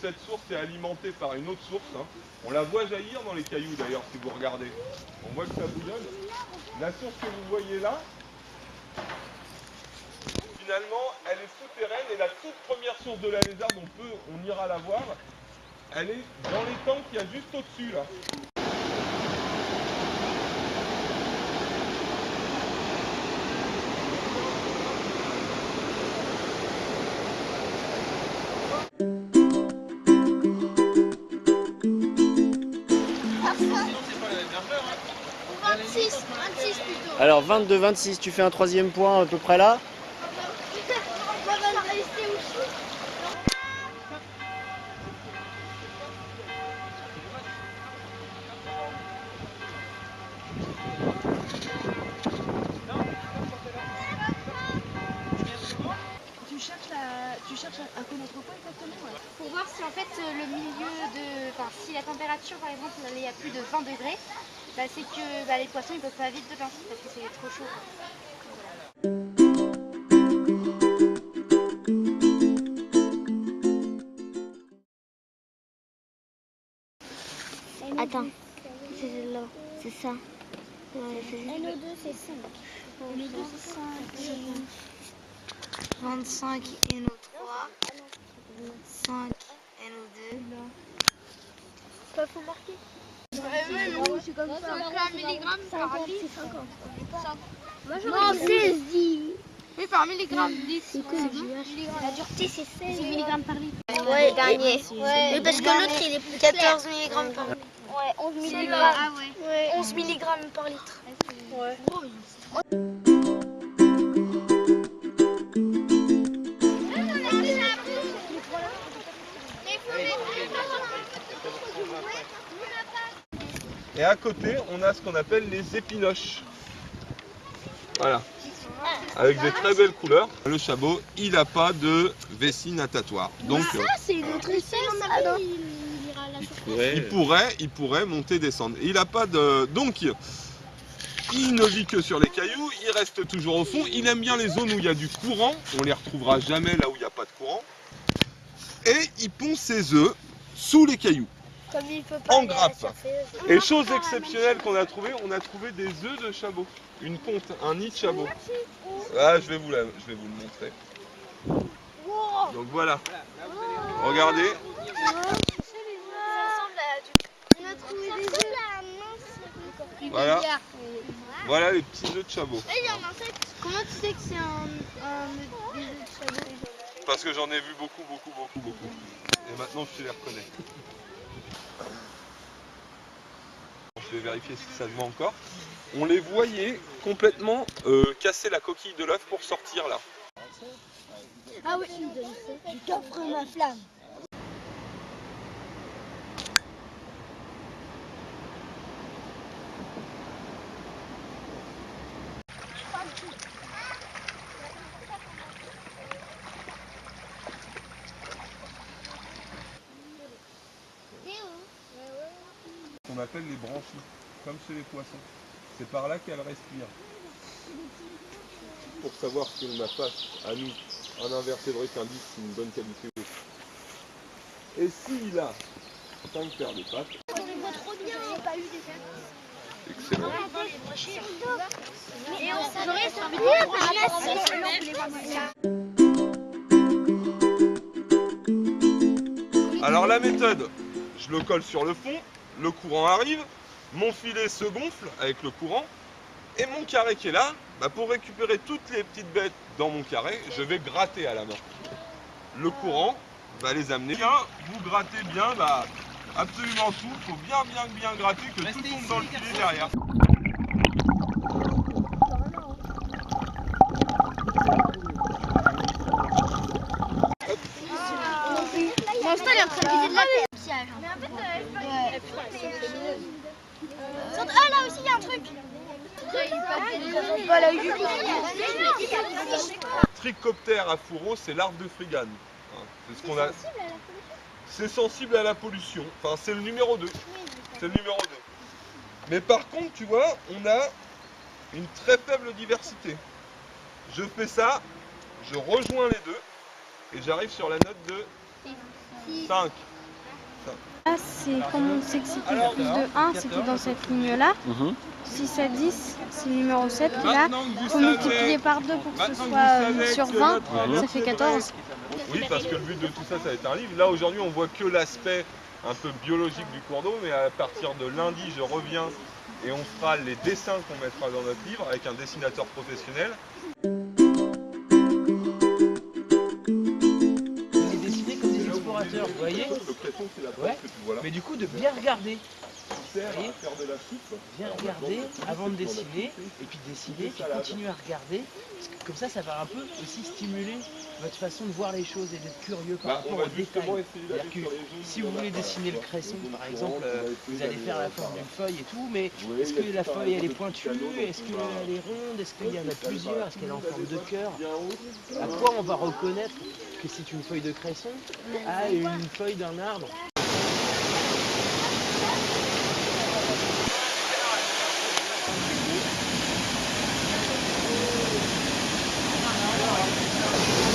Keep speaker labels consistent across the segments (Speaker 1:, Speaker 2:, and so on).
Speaker 1: cette source est alimentée par une autre source. Hein. On la voit jaillir dans les cailloux d'ailleurs si vous regardez. On voit que ça bouillonne. La source que vous voyez là, finalement, elle est souterraine et la toute première source de la lézarde, on ira la voir, elle est dans les tanks qu'il y a juste au-dessus là.
Speaker 2: Alors 22-26, tu fais un troisième point à peu près là.
Speaker 3: Tu cherches à connaître quoi exactement?
Speaker 4: Pour voir si en fait le milieu de... Enfin, si la température par exemple elle est à plus de 20 degrés, bah, c'est que bah, les poissons ils peuvent pas vite dedans parce que c'est trop chaud.
Speaker 5: Attends, c'est là, c'est ça. Ouais,
Speaker 4: NO2 c'est 5. NO2 c'est 5.
Speaker 5: 25 NO3, 5 NO2.
Speaker 4: Quoi, faut marquer? C'est comme ça. 1 milligramme par litre.
Speaker 5: Non, 16 dit.
Speaker 4: Oui, par milligramme. 10.
Speaker 5: C'est quoi
Speaker 4: La dureté c'est 16 mg par litre.
Speaker 5: Ouais, le dernier.
Speaker 4: Ouais,
Speaker 5: Oui, parce que l'autre il est plus 14 mg par litre.
Speaker 4: Ouais, 11 mg.
Speaker 5: Ah ouais. 11 mg par litre.
Speaker 4: Ouais.
Speaker 1: Et à côté, on a ce qu'on appelle les épinoches. Voilà. Avec des très belles couleurs. Le chabot, il n'a pas de vessie natatoire. Donc,
Speaker 5: C'est une autre espèce.
Speaker 1: il pourrait monter, descendre. Il n'a pas de... Donc, il ne vit que sur les cailloux, il reste toujours au fond. Il aime bien les zones où il y a du courant. On ne les retrouvera jamais là où il n'y a pas de courant. Et il pond ses œufs sous les cailloux.
Speaker 5: Comme il peut pas
Speaker 1: En grappe. Et chose exceptionnelle qu'on a trouvé, on a trouvé des œufs de chabot. Une ponte, un nid de chabot. Ah, je vais vous le montrer. Donc voilà. Regardez. Voilà. Voilà les petits œufs de chabot.
Speaker 4: Comment tu sais que c'est un œuf de chabot?
Speaker 1: Parce que j'en ai vu beaucoup. Et maintenant je les reconnais. Je vais vérifier si ça se voit encore. On les voyait complètement casser la coquille de l'œuf pour sortir là.
Speaker 5: Ah oui, je t'offre ma flamme.
Speaker 1: On appelle les branchies, comme chez les poissons. C'est par là qu'elles respirent. Pour savoir ce que ma face, à nous, un invertébré qu'indique une bonne qualité. Et s'il a 5 paires de pattes, excellent.
Speaker 4: Et on s'adresse
Speaker 1: Alors la méthode, je le colle sur le fond, le courant arrive, mon filet se gonfle avec le courant, et mon carré qui est là, bah pour récupérer toutes les petites bêtes dans mon carré, je vais gratter à la main. Le courant va les amener. Bien, vous grattez bien absolument tout, il faut bien gratter que tout tombe dans le filet derrière.
Speaker 4: Mon stand est en train de vider de la terre. Ah là aussi il y a un truc.
Speaker 1: Trichoptère à fourreau, c'est l'arbre de Frigane. C'est ce qu'on a. C'est sensible à la pollution. Enfin, c'est le numéro 2. C'est le numéro 2. Mais par contre, tu vois, on a une très faible diversité. Je fais ça, je rejoins les deux et j'arrive sur la note de 5. ça.
Speaker 6: Là, c'est comme on sait que c'était plus de 1, c'était dans cette ligne-là. 6 à 10, c'est le numéro 7 qui est là. Il faut multiplier par 2 pour que ce soit sur 20, ça fait 14.
Speaker 1: Oui, parce que le but de tout ça, ça va être un livre. Là, aujourd'hui, on voit que l'aspect un peu biologique du cours d'eau, mais à partir de lundi, je reviens et on fera les dessins qu'on mettra dans notre livre avec un dessinateur professionnel.
Speaker 7: On est dessinés comme des explorateurs, vous voyez? Ouais. Mais du coup, de bien regarder. Vous voyez, bien regarder avant de dessiner, et puis dessiner, puis continuer à regarder. Parce que comme ça va un peu aussi stimuler votre façon de voir les choses et d'être curieux par rapport aux détails. C'est-à-dire que si vous voulez dessiner le cresson, par exemple, vous allez faire la forme d'une feuille et tout, mais est-ce que la feuille elle est pointue? Est-ce qu'elle est ronde? Est-ce qu'il y en a plusieurs? Est-ce qu'elle est en forme de cœur? À quoi on va reconnaître que c'est une feuille de cresson à une feuille d'un arbre?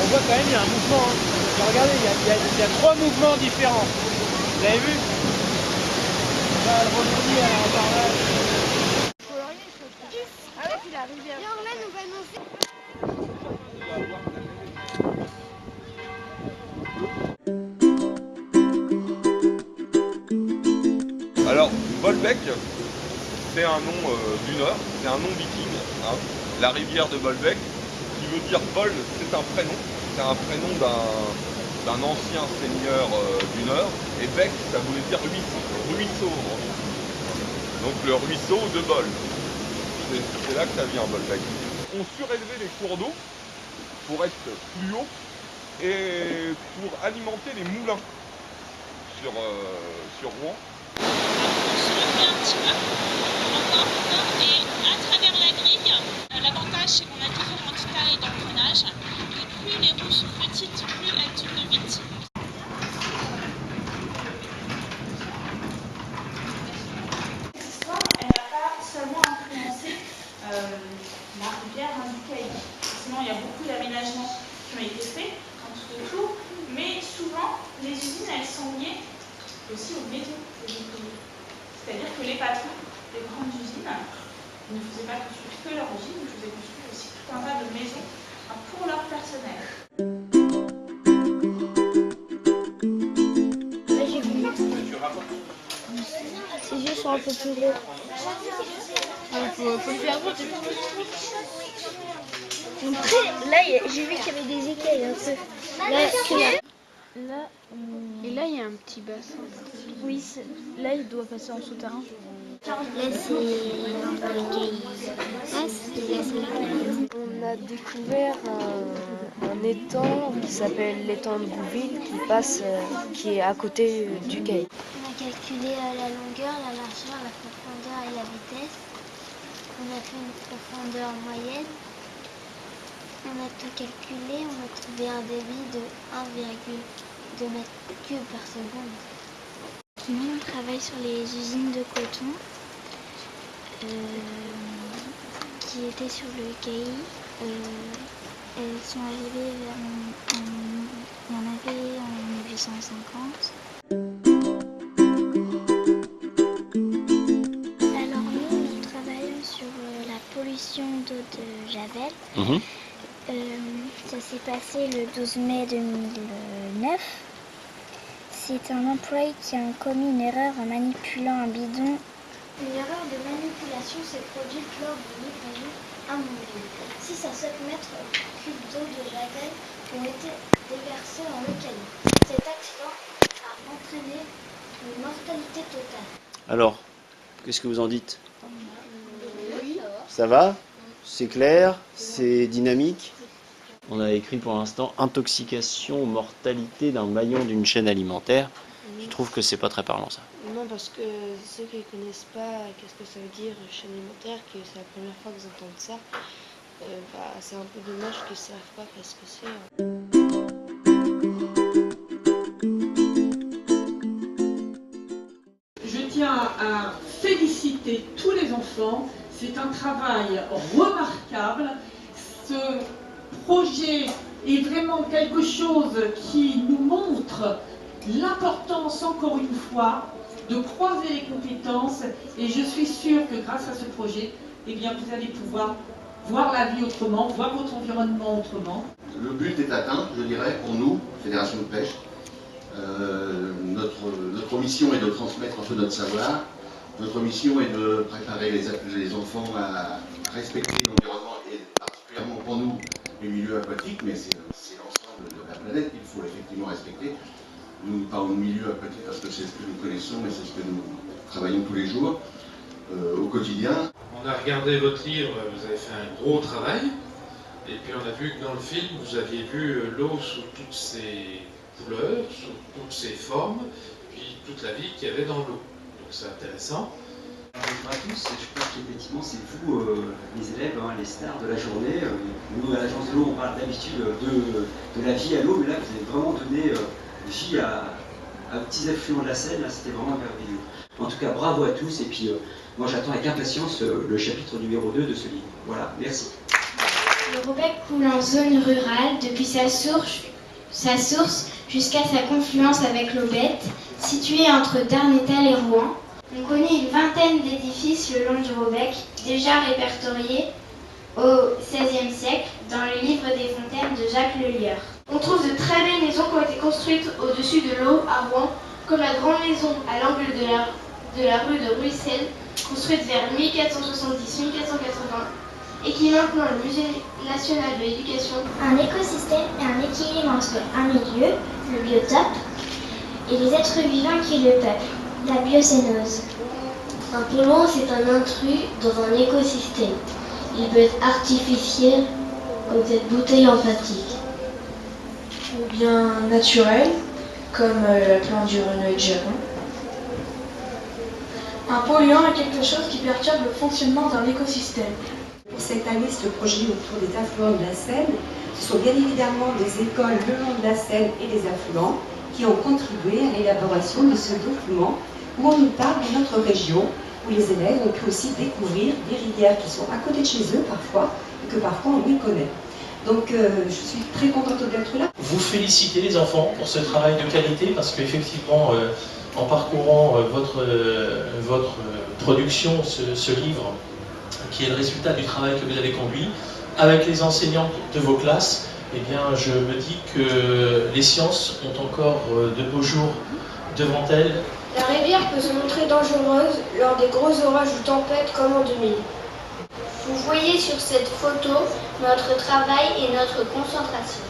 Speaker 7: On voit quand même il y a un mouvement. Hein. Regardez, il y a 3 mouvements différents. Vous avez vu? Là, elle rebondit, elle est par là.
Speaker 3: Ah ouais, puis la rivière.
Speaker 5: Orlane, on va annoncer.
Speaker 1: Alors, Bolbec, c'est un nom du Nord, c'est un nom viking. Hein. La rivière de Bolbec, qui veut dire Bol, c'est un prénom. C'est un prénom d'un ancien seigneur du Nord. Et Bec, ça voulait dire ruisseau. Donc le ruisseau de Bol. C'est là que ça vient, Bolbec. On surélevait les cours d'eau pour être plus haut et pour alimenter les moulins sur Rouen.
Speaker 8: On se refait un petit peu, encore, et à travers la grille, l'avantage c'est qu'on a différentes tailles d'engrenage, et plus les roues sont petites, plus elles tournent vite. L'histoire, elle n'a pas seulement influencé la rivière du Caïd. Sinon, il y a beaucoup d'aménagements qui ont été faits tout autour, mais souvent, les usines, elles sont liées aussi aux maisons des ouvriers. C'est-à-dire que les patrons des grandes usines ne faisaient pas construire que leur usine, ils faisaient construire aussi tout un tas de maisons pour leur personnel.
Speaker 5: Ses yeux sont un peu plus gros.
Speaker 3: Faut le faire gros,
Speaker 5: Après, là, j'ai vu qu'il y avait des écailles un peu. Là,
Speaker 6: Et là, il y a un petit bassin.
Speaker 5: oui, là, il doit passer en souterrain. Là, c'est
Speaker 9: On a découvert un étang qui s'appelle l'étang de Bouville qui est à côté du quai.
Speaker 5: on a calculé la longueur, la largeur, la profondeur et la vitesse. On a fait une profondeur moyenne. On a tout calculé, on a trouvé un débit de 1,2 m3 par seconde. Nous, on travaille sur les usines de coton qui étaient sur le quai. Elles sont arrivées il y en avait en 1850. Alors nous travaillons sur la pollution d'eau de Javel. Ça s'est passé le 12 mai 2009. C'est un employé qui a commis une erreur en manipulant un bidon. Une erreur de manipulation s'est produite lors de livraison à Montville. 6 à 7 mètres cubes d'eau de Javel ont été déversés dans le canyon. Cet accident a entraîné une mortalité totale.
Speaker 2: Alors, qu'est-ce que vous en dites? Ça va? C'est clair? C'est dynamique? On a écrit pour l'instant intoxication, mortalité d'un maillon d'une chaîne alimentaire. Je trouve que c'est pas très parlant ça.
Speaker 9: Non, parce que ceux qui ne connaissent pas qu'est-ce que ça veut dire chaîne alimentaire, que c'est la première fois qu'ils entendent ça, c'est un peu dommage qu'ils ne savent pas qu'est-ce que c'est.
Speaker 10: Je tiens à féliciter tous les enfants. C'est un travail remarquable. Ce projet est vraiment quelque chose qui nous montre l'importance, encore une fois, de croiser les compétences, et je suis sûre que grâce à ce projet, eh bien, vous allez pouvoir voir la vie autrement, voir votre environnement autrement.
Speaker 11: Le but est atteint, je dirais, pour nous, Fédération de pêche. Notre mission est de transmettre un peu notre savoir. Notre mission est de préparer les enfants à respecter l'environnement et particulièrement pour nous les milieux aquatiques, mais c'est l'ensemble de la planète qu'il faut effectivement respecter. Nous parlons de milieu aquatique parce que c'est ce que nous connaissons, mais c'est ce que nous travaillons tous les jours, au quotidien.
Speaker 12: On a regardé votre livre, vous avez fait un gros travail, et puis on a vu que dans le film, vous aviez vu l'eau sous toutes ses couleurs, sous toutes ses formes, puis toute la vie qu'il y avait dans l'eau. Donc c'est intéressant.
Speaker 13: Bonjour à tous, je pense qu'effectivement c'est vous, les élèves, les stars de la journée. Nous, à l'Agence de l'eau, on parle d'habitude de la vie à l'eau, mais là vous avez vraiment donné vie à petits affluents de la Seine, c'était vraiment merveilleux. En tout cas, bravo à tous, et puis moi j'attends avec impatience le chapitre numéro 2 de ce livre. Voilà, merci.
Speaker 5: Le Robec coule en zone rurale depuis sa source jusqu'à sa confluence avec l'Aubette, située entre Darnétal et Rouen. On connaît une vingtaine d'édifices le long du Robec, déjà répertoriés au XVIe siècle dans le livre des fontaines de Jacques Lelieur.
Speaker 14: On trouve de très belles maisons qui ont été construites au-dessus de l'eau à Rouen, comme la grande maison à l'angle de la rue de Ruissel, construite vers 1470-1480, et qui est maintenant le Musée national de l'éducation.
Speaker 5: Un écosystème est un équilibre entre un milieu, le biotope, et les êtres vivants qui le peuplent, la biocénose.
Speaker 14: Un polluant, c'est un intrus dans un écosystème. Il peut être artificiel, comme cette bouteille en plastique,
Speaker 9: ou bien naturel, comme la plante du renouil de Japon.
Speaker 14: Un polluant est quelque chose qui perturbe le fonctionnement d'un écosystème.
Speaker 15: Pour cette année, ce projet autour des affluents de la Seine, ce sont bien évidemment des écoles le long de la Seine et des affluents qui ont contribué à l'élaboration de ce document où on nous parle de notre région, où les élèves ont pu aussi découvrir des rivières qui sont à côté de chez eux parfois, et que parfois on méconnaît. Donc je suis très contente d'être là.
Speaker 16: Vous félicitez les enfants pour ce travail de qualité parce qu'effectivement, en parcourant votre production, ce livre, qui est le résultat du travail que vous avez conduit, avec les enseignants de vos classes, eh bien, je me dis que les sciences ont encore de beaux jours devant elles.
Speaker 14: La rivière peut se montrer dangereuse lors des gros orages ou tempêtes comme en 2000. Vous voyez sur cette photo notre travail et notre concentration.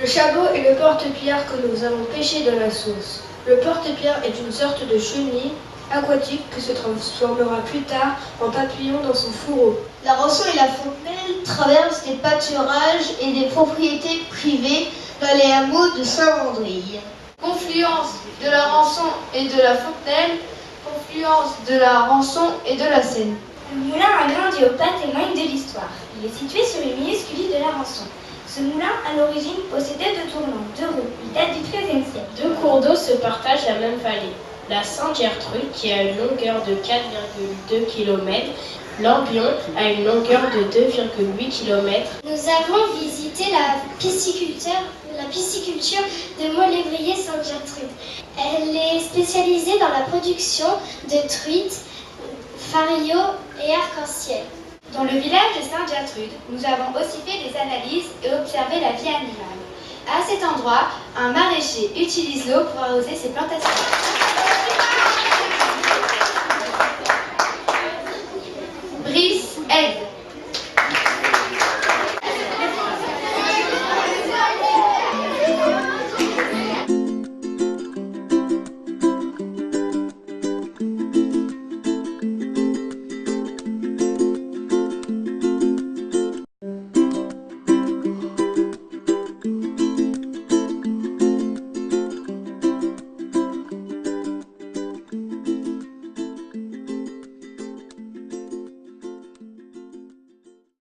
Speaker 14: Le chabot est le porte-pierre que nous avons pêché dans la source. Le porte-pierre est une sorte de chenille aquatique qui se transformera plus tard en papillon dans son fourreau.
Speaker 17: La Rançon et la Fontenelle traversent des pâturages et des propriétés privées dans les hameaux de Saint-Vendrille.
Speaker 14: Confluence de la Rançon et de la Fontenelle, confluence de la Rançon et de la Seine.
Speaker 5: Le moulin à grains d'Iopa témoigne de l'histoire. Il est situé sur les minuscules îles de la Rançon. Ce moulin, à l'origine, possédait 2 tournants, 2 roues. Il date du XIIIe siècle.
Speaker 18: 2 cours d'eau se partagent la même vallée. La Sainte-Gertrude, qui a une longueur de 4,2 km, l'Ambion a une longueur de 2,8 km.
Speaker 5: Nous avons visité la pisciculture de Molévrier-Sainte-Gertrude. Elle est spécialisée dans la production de truites, farillots et arc-en-ciel. Dans le village de Sainte-Gertrude, nous avons aussi fait des analyses et observé la vie animale. À cet endroit, un maraîcher utilise l'eau pour arroser ses plantations.